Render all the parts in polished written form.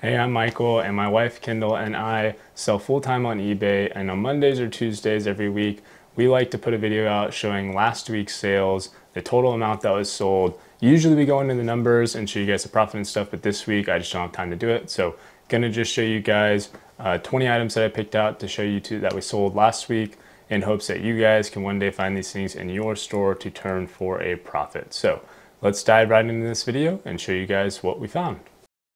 Hey, I'm Michael, and my wife Kendall and I sell full-time on eBay, and on Mondays or Tuesdays every week, we like to put a video out showing last week's sales, the total amount that was sold. Usually we go into the numbers and show you guys the profit and stuff, but this week I just don't have time to do it. So gonna just show you guys 20 items that I picked out to show you that we sold last week in hopes that you guys can one day find these things in your store to turn for a profit. So let's dive right into this video and show you guys what we found.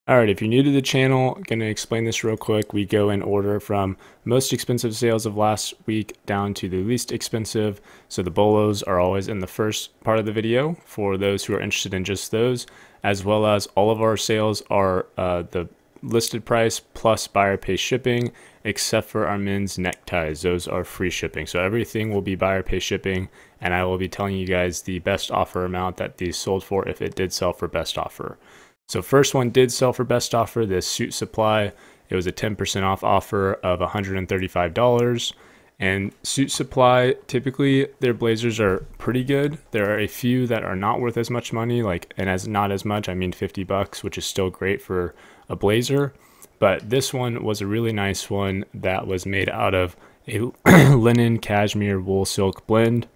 All right, if you're new to the channel, I'm going to explain this real quick. We go in order from most expensive sales of last week down to the least expensive. So the bolos are always in the first part of the video for those who are interested in just those, as well as all of our sales are the listed price plus buyer pay shipping, except for our men's neckties. Those are free shipping. So everything will be buyer pay shipping, and I will be telling you guys the best offer amount that these sold for if it did sell for best offer. So first one did sell for best offer, this Suit Supply. It was a 10% off offer of $135. And Suit Supply, typically their blazers are pretty good. There are a few that are not worth as much money, and as not as much, I mean 50 bucks, which is still great for a blazer. But this one was a really nice one that was made out of a linen cashmere wool silk blend.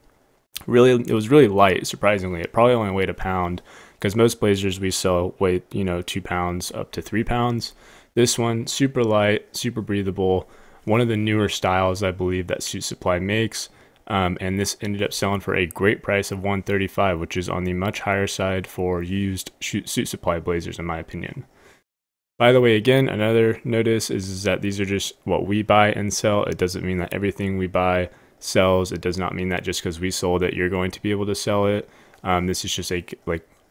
It was really light, surprisingly. It probably only weighed a pound, because most blazers we sell weigh 2 pounds up to 3 pounds. This one, super light, super breathable, one of the newer styles I believe that Suit Supply makes, and this ended up selling for a great price of $135, which is on the much higher side for used Suit Supply blazers in my opinion. By the way, again, another notice is that these are just what we buy and sell. It doesn't mean that everything we buy sells. It does not mean that just because we sold it, you're going to be able to sell it. This is just a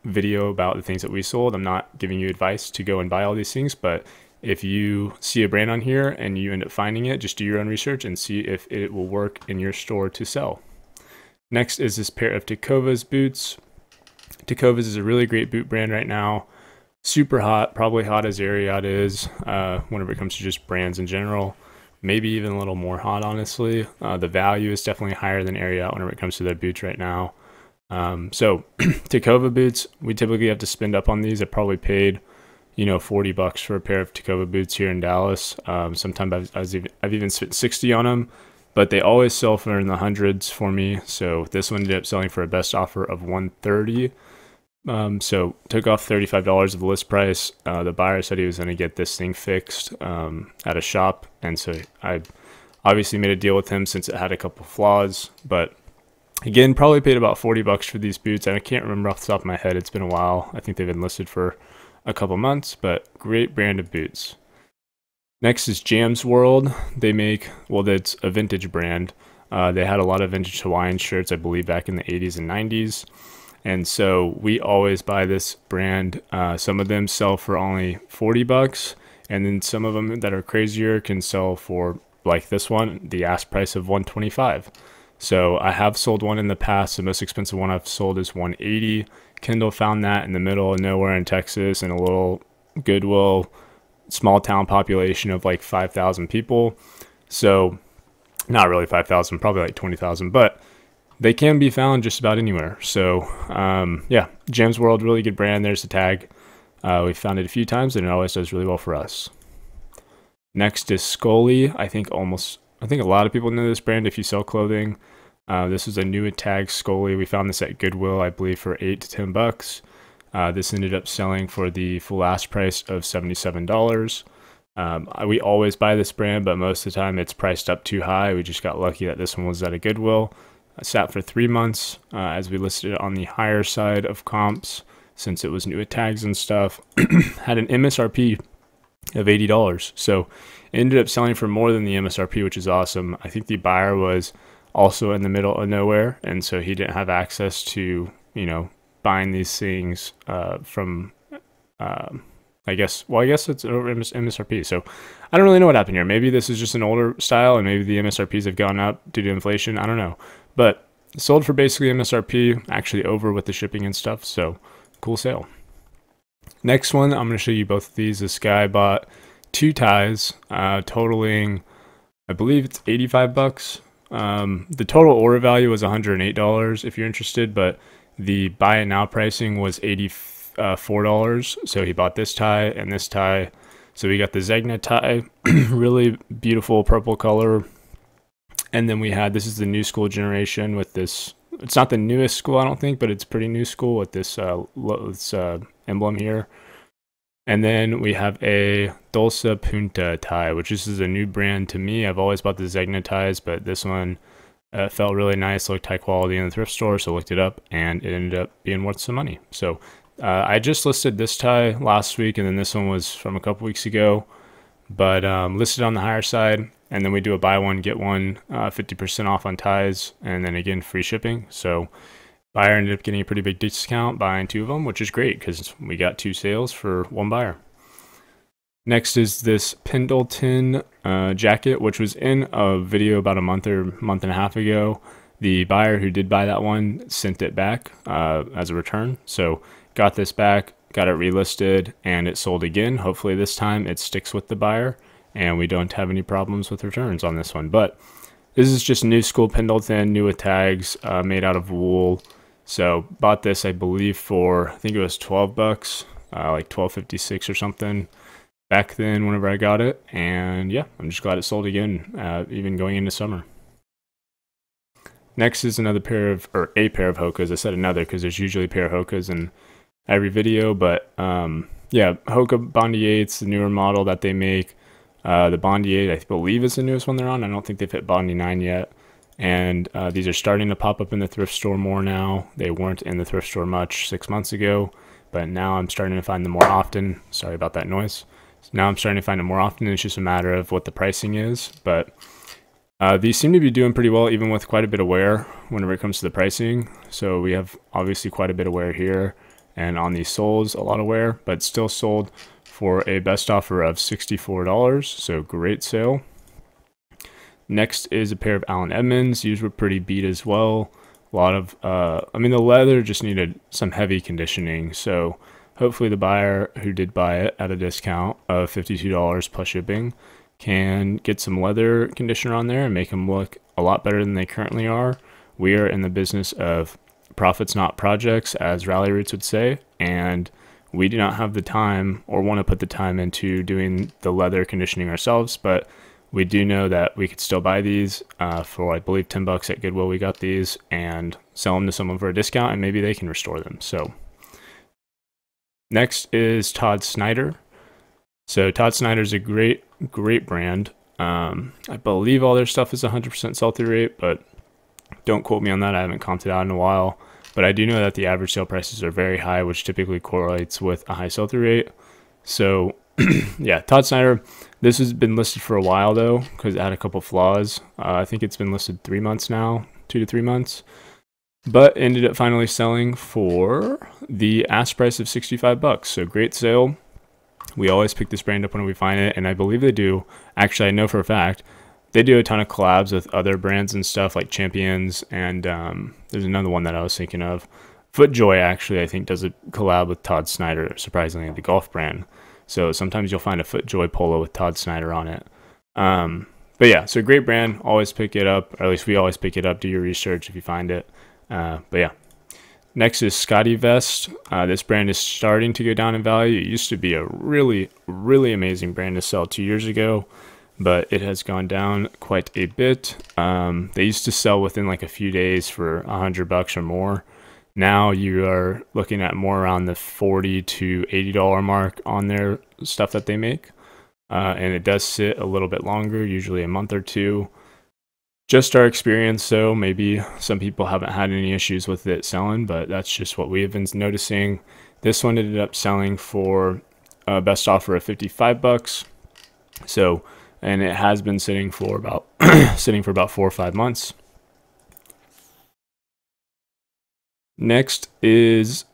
video about the things that we sold. I'm not giving you advice to go and buy all these things, but if you see a brand on here and you end up finding it, just do your own research and see if it will work in your store to sell. Next is this pair of Tecovas boots. Tecovas is a really great boot brand right now. Super hot, probably hot as Ariat is whenever it comes to just brands in general. Maybe even a little more hot, honestly. The value is definitely higher than Ariat whenever it comes to their boots right now. So Tecova boots, we typically have to spend up on these. I probably paid 40 bucks for a pair of Tecova boots here in Dallas. Sometimes I've even spent 60 on them, but they always sell for in the hundreds for me. So this one ended up selling for a best offer of $130. So took off $35 of the list price. The buyer said he was going to get this thing fixed at a shop, and so I obviously made a deal with him since it had a couple flaws, but again, probably paid about 40 bucks for these boots, and I can't remember off the top of my head. It's been a while. I think they've been listed for a couple months, but great brand of boots. Next is Jam's World. They make, it's a vintage brand. They had a lot of vintage Hawaiian shirts, I believe, back in the 80s and 90s. And so we always buy this brand. Some of them sell for only 40 bucks, and then some of them that are crazier can sell for, like this one, the ask price of $125. So I have sold one in the past. The most expensive one I've sold is $180. Kendall found that in the middle of nowhere in Texas in a little Goodwill, small town population of like 5,000 people. So not really 5,000, probably like 20,000, but they can be found just about anywhere. So yeah, Jam's World, really good brand. There's the tag. We found it a few times and it always does really well for us. Next is Scully. I think a lot of people know this brand if you sell clothing. This is a new tag Scully. We found this at Goodwill, I believe, for 8 to 10 bucks. This ended up selling for the full ask price of $77. We always buy this brand, but most of the time it's priced up too high. We just got lucky that this one was at a Goodwill. I sat for 3 months as we listed it on the higher side of comps since it was new at tags and stuff. Had an MSRP of $80. So it ended up selling for more than the MSRP, which is awesome. I think the buyer was also in the middle of nowhere, and so he didn't have access to, buying these things from, I guess it's over MSRP. So I don't really know what happened here. Maybe this is just an older style, and maybe the MSRPs have gone up due to inflation. I don't know. But sold for basically MSRP, actually over with the shipping and stuff. So cool sale. Next one, I'm going to show you both of these. This guy bought 2 ties, totaling, I believe it's 85 bucks. The total order value was $108 if you're interested, but the buy it now pricing was $84. So he bought this tie and this tie. So we got the Zegna tie, really beautiful purple color. And then we had, this is the new school generation with this, it's not the newest school, I don't think, but it's pretty new school with this emblem here. And then we have a Dulce Punta tie, which this is a new brand to me. I've always bought the Zegna ties, but this one felt really nice, looked high quality in the thrift store, so I looked it up, and it ended up being worth some money. So I just listed this tie last week, and then this one was from a couple weeks ago, but listed on the higher side. And then we do a buy one, get one, 50% off on ties, and then again, free shipping. So buyer ended up getting a pretty big discount buying 2 of them, which is great because we got 2 sales for 1 buyer. Next is this Pendleton jacket, which was in a video about a month and a half ago. The buyer who did buy that one sent it back as a return. So got this back, got it relisted, and it sold again. Hopefully this time it sticks with the buyer and we don't have any problems with returns on this one. But this is just new school Pendleton, new with tags, made out of wool. So bought this, I believe, for, I think it was 12 bucks, like $12.56 or something back then whenever I got it. And yeah, I'm just glad it sold again, even going into summer. Next is another pair of, or a pair of Hokas. I said another because there's usually a pair of Hokas in every video, but yeah, Hoka Bondi 8s, the newer model that they make. The Bondi 8, I believe, is the newest one they're on. I don't think they've hit Bondi 9 yet. And these are starting to pop up in the thrift store more now. They weren't in the thrift store much 6 months ago, but now I'm starting to find them more often. Sorry about that noise. Now I'm starting to find them more often. It's just a matter of what the pricing is. But these seem to be doing pretty well, even with quite a bit of wear whenever it comes to the pricing. So we have obviously quite a bit of wear here, and on these soles, a lot of wear, but still sold for a best offer of $64. So great sale. Next is a pair of Allen Edmonds. These were pretty beat as well. A lot of, I mean, the leather just needed some heavy conditioning. So hopefully the buyer who did buy it at a discount of $52 plus shipping can get some leather conditioner on there and make them look a lot better than they currently are. We are in the business of profits, not projects, as Rally Roots would say. And we do not have the time or want to put the time into doing the leather conditioning ourselves, but we do know that we could still buy these for, I believe, 10 bucks at Goodwill. We got these and sell them to someone for a discount, and maybe they can restore them. So next is Todd Snyder. So Todd Snyder is a great brand. I believe all their stuff is 100% sell-through rate, but don't quote me on that. I haven't comped it out in a while. But I do know that the average sale prices are very high, which typically correlates with a high sell-through rate. So yeah, Todd Snyder, this has been listed for a while though, because it had a couple flaws. I think it's been listed 3 months now, 2 to 3 months, but ended up finally selling for the ask price of 65 bucks. So great sale. We always pick this brand up when we find it, and I believe they do. Actually, I know for a fact they do a ton of collabs with other brands and stuff like Champions, and there's another one that I was thinking of. FootJoy actually, I think, does a collab with Todd Snyder, surprisingly, the golf brand. So sometimes you'll find a FootJoy polo with Todd Snyder on it. But yeah, so great brand. Always pick it up, or at least we always pick it up. Do your research if you find it. But yeah. Next is Scotty Vest. This brand is starting to go down in value. It used to be a really, really amazing brand to sell 2 years ago, but it has gone down quite a bit. They used to sell within like a few days for $100 or more. Now you are looking at more around the $40 to $80 mark on their stuff that they make. And it does sit a little bit longer, usually a month or two. Just our experience, so maybe some people haven't had any issues with it selling, but that's just what we have been noticing. This one ended up selling for a best offer of 55 bucks. So, and it has been sitting for about sitting for about 4 or 5 months. Next is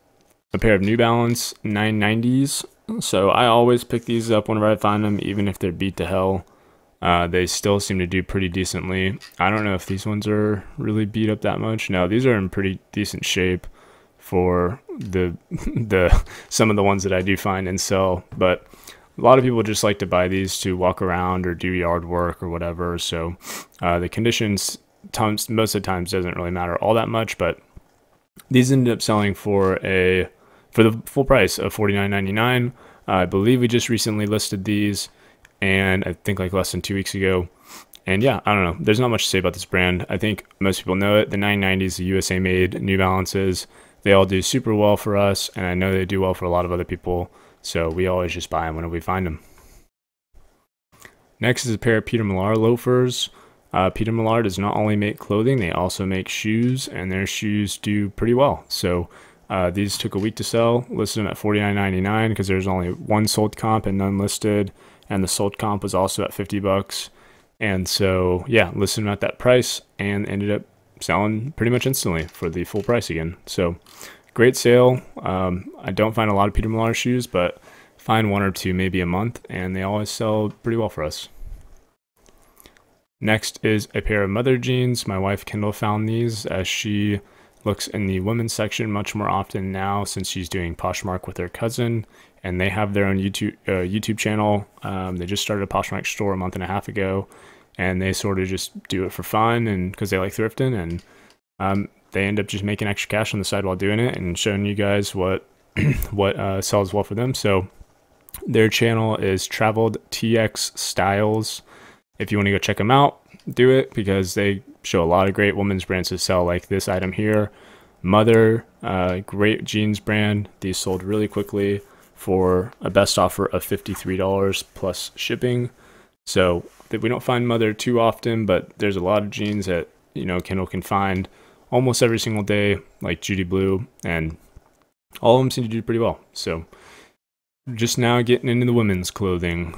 a pair of New Balance 990s. So I always pick these up whenever I find them, even if they're beat to hell. They still seem to do pretty decently. I don't know if these ones are really beat up that much. No, these are in pretty decent shape for the some of the ones that I do find and sell. But a lot of people just like to buy these to walk around or do yard work or whatever. So the conditions most of the times doesn't really matter all that much. But these ended up selling for the full price of $49.99. I believe we just recently listed these, and I think like less than 2 weeks ago. And yeah, I don't know. There's not much to say about this brand. I think most people know it. The 990s, the USA made New Balances, they all do super well for us, and I know they do well for a lot of other people. So we always just buy them whenever we find them. Next is a pair of Peter Millar loafers. Peter Millar does not only make clothing, they also make shoes, and their shoes do pretty well. So these took a week to sell, listed them at $49.99 because there's only one sold comp and none listed, and the sold comp was also at $50. And so yeah, listed them at that price and ended up selling pretty much instantly for the full price again. So great sale. I don't find a lot of Peter Millar shoes, but find one or two maybe a month, and they always sell pretty well for us. Next is a pair of mother jeans. My wife Kendall found these as she looks in the women's section much more often now since she's doing Poshmark with her cousin, and they have their own YouTube channel. They just started a Poshmark store a month and a half ago, and they sort of just do it for fun and because they like thrifting, and they end up just making extra cash on the side while doing it and showing you guys what sells well for them. So their channel is Traveled TX Styles. If you want to go check them out, do it because they show a lot of great women's brands to sell, like this item here. Mother, great jeans brand. These sold really quickly for a best offer of $53 plus shipping. So we don't find Mother too often, but there's a lot of jeans that, you know, Kendall can find almost every single day, like Judy Blue, and all of them seem to do pretty well. So just now getting into the women's clothing.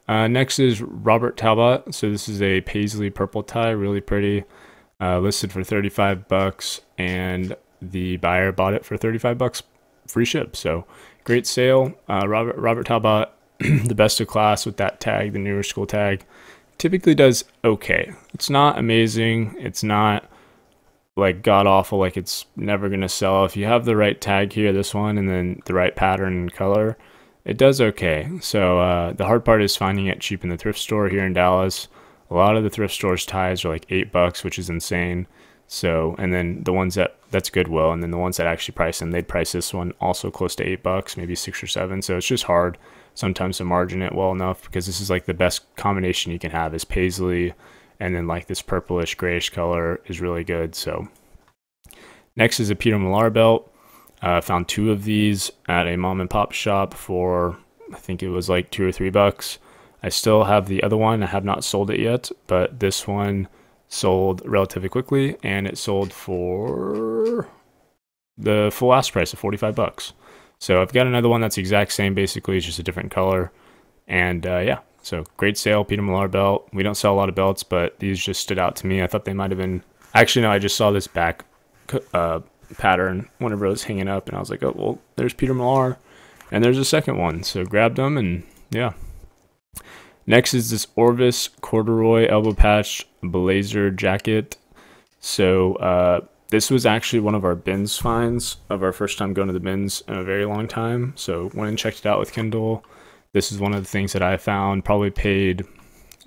Next is Robert Talbot. So this is a paisley purple tie, really pretty, listed for $35, and the buyer bought it for $35 free ship. So great sale. Robert Talbot, the best of class with that tag, the newer school tag, typically does okay. It's not amazing. It's not like god awful, like it's never gonna sell. If you have the right tag here, this one, and then the right pattern and color, it does okay. So the hard part is finding it cheap in the thrift store here in Dallas. A lot of the thrift stores ties are like $8, which is insane. So, and then the ones that's Goodwill, and then the ones that actually price them, they'd price this one also close to $8, maybe 6 or 7. So it's just hard sometimes to margin it well enough, because this is like the best combination you can have is paisley, and then like this purplish grayish color is really good. So next is a Peter Millar belt. Found 2 of these at a mom and pop shop for, I think it was like $2 or $3. I still have the other one. I have not sold it yet, but this one sold relatively quickly, and it sold for the full ask price of $45. So I've got another one that's the exact same, basically, it's just a different color. And yeah, so great sale, Peter Millar belt. We don't sell a lot of belts, but these just stood out to me. I thought they might have been, actually no, I just saw this back pattern whenever I was hanging up, and I was like, oh well, there's Peter Millar, and there's a second one, so grabbed them. And yeah, next is this Orvis corduroy elbow patch blazer jacket. So this was actually one of our bins finds of our first time going to the bins in a very long time, so went and checked it out with Kendall. This is one of the things that I found. Probably paid,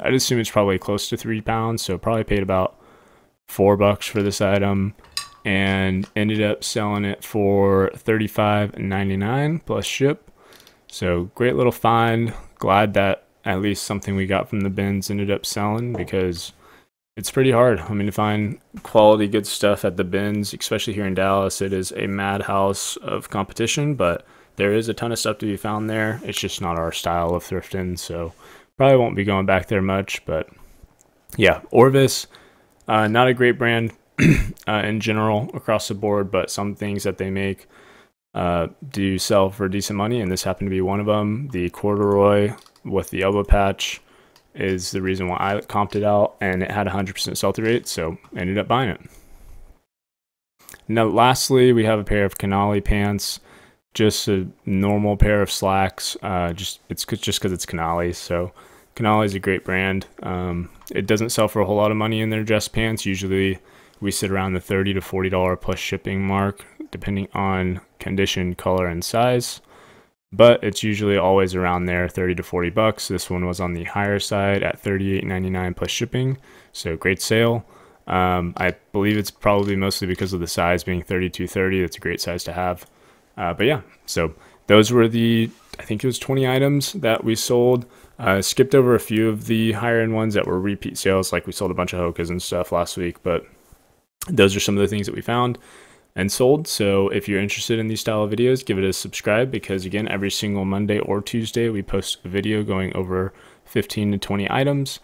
I'd assume it's probably close to £3, so probably paid about $4 for this item, and ended up selling it for $35.99 plus ship. So great little find. Glad that at least something we got from the bins ended up selling, because it's pretty hard, I mean, to find quality good stuff at the bins, especially here in Dallas. It is a madhouse of competition, but there is a ton of stuff to be found there. It's just not our style of thrifting, so probably won't be going back there much. But yeah, Orvis, not a great brand in general across the board, but some things that they make do sell for decent money, and this happened to be one of them. The corduroy with the elbow patch is the reason why I comped it out, and it had 100% sell-through rate, so ended up buying it. Now lastly, we have a pair of Canali pants, just a normal pair of slacks. It's just because it's Canali. So Canali is a great brand. It doesn't sell for a whole lot of money in their dress pants. Usually we sit around the $30 to $40 plus shipping mark, depending on condition, color, and size. But it's usually always around there, $30 to $40. This one was on the higher side at $38.99 plus shipping. So great sale. I believe it's probably mostly because of the size being 32-30. That's a great size to have. But yeah, so those were I think it was 20 items that we sold. Skipped over a few of the higher end ones that were repeat sales, like we sold a bunch of Hokas and stuff last week, but those are some of the things that we found and sold. So if you're interested in these style of videos, give it a subscribe, because again, every single Monday or Tuesday, we post a video going over 15 to 20 items.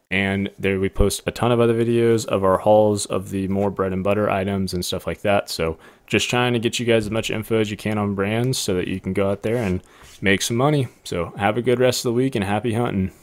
And there we post a ton of other videos of our hauls of the more bread and butter items and stuff like that. So just trying to get you guys as much info as you can on brands so that you can go out there and make some money. So have a good rest of the week and happy hunting.